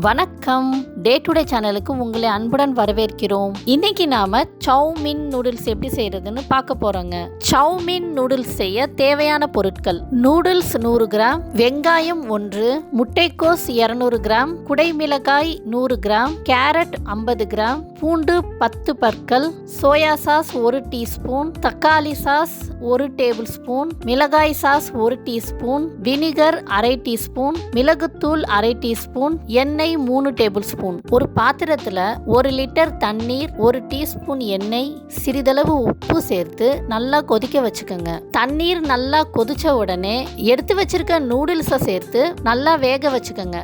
வணக்கம். டே டுடே சேனலுக்கு உங்களை அன்புடன் வரவேற்கிறோம். இன்னைக்கு நாம சௌமின் நூடுல்ஸ் எப்படி செய்யறதுன்னு பார்க்க போறோங்க. சௌமின் நூடுல்ஸ் செய்ய தேவையான பொருட்கள்: நூடுல்ஸ் 100 கிராம், வெங்காயம் 1, முட்டைக்கோஸ் 200 கிராம், குடைமிளகாய் 100 கிராம், கேரட் 50 கிராம், பூண்டு 10 பற்கள், சோயா சாஸ் 1 டீஸ்பூன், தக்காளி சாஸ் 1 டேபிள் ஸ்பூன், மிளகாய் சாஸ் 1 டீஸ்பூன், வினிகர் 1/2 டீஸ்பூன், மிளகுத்தூள் 1/2 டீஸ்பூன், எண்ணெய் 3 டேபிள் ஸ்பூன். ஒரு பாத்திரத்துல 1 லிட்டர் தண்ணீர், 1 டீஸ்பூன் எண்ணெய், சிறிதளவு உப்பு சேர்த்து நல்லா கொதிக்க வச்சுக்கோங்க. தண்ணீர் நல்லா கொதிச்ச உடனே எடுத்து வச்சிருக்க நூடுல்ஸை சேர்த்து நல்லா வேக வச்சுக்கோங்க.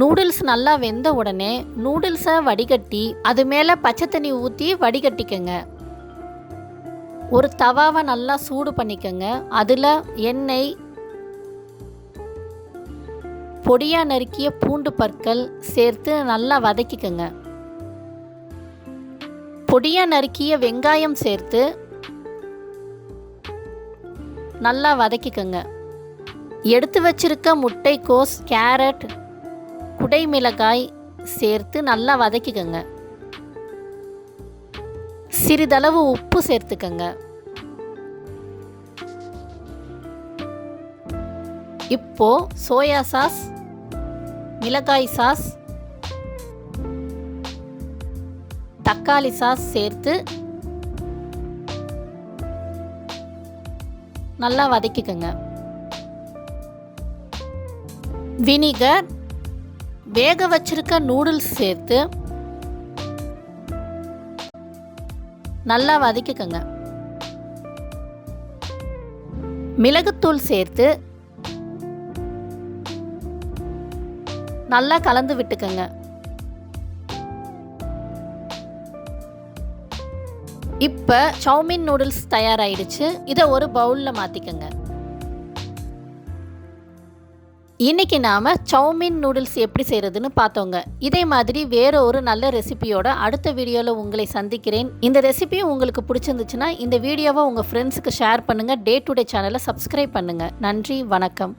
நூடுல்ஸ் நல்லா வெந்த உடனே நூடுல்ஸை வடிகட்டி அது மேலே பச்சை தண்ணி ஊற்றி வடிகட்டிக்கங்க. ஒரு தவாவை நல்லா சூடு பண்ணிக்கங்க. அதில் எண்ணெய், பொடியாக நறுக்கிய பூண்டு பற்கள் சேர்த்து நல்லா வதக்கிக்கங்க. பொடியாக நறுக்கிய வெங்காயம் சேர்த்து நல்லா வதக்கிக்கங்க. எடுத்து வச்சிருக்க முட்டைக்கோஸ், கேரட், குடைமிளகாய் சேர்த்து நல்லா வதக்கிக்கங்க. சிறிதளவு உப்பு சேர்த்துக்கங்க. இப்போ சோயா சாஸ், மிளகாய் சாஸ், தக்காளி சாஸ் சேர்த்து நல்லா வதக்கிக்கங்க. வினிகர், வேக வச்சிருக்க நூடுல்ஸ் சேர்த்து நல்லா வதக்கிக்கங்க. மிளகுத்தூள் சேர்த்து நல்லா கலந்து விட்டுக்கங்க. இப்போ சௌமின் நூடுல்ஸ் தயாராயிடுச்சு. இதை ஒரு பவுலில் மாற்றிக்கங்க. இன்னைக்கு நாம சௌமின் நூடுல்ஸ் எப்படி செய்யறதுன்னு பார்த்தோங்க. இதே மாதிரி வேற ஒரு நல்ல ரெசிபியோட அடுத்த வீடியோவில் உங்களை சந்திக்கிறேன். இந்த ரெசிபி உங்களுக்கு பிடிச்சிருந்துச்சுன்னா இந்த வீடியோவை உங்கள் ஃப்ரெண்ட்ஸுக்கு ஷேர் பண்ணுங்கள். டே டு டே சேனலை சப்ஸ்கிரைப் பண்ணுங்கள். நன்றி, வணக்கம்.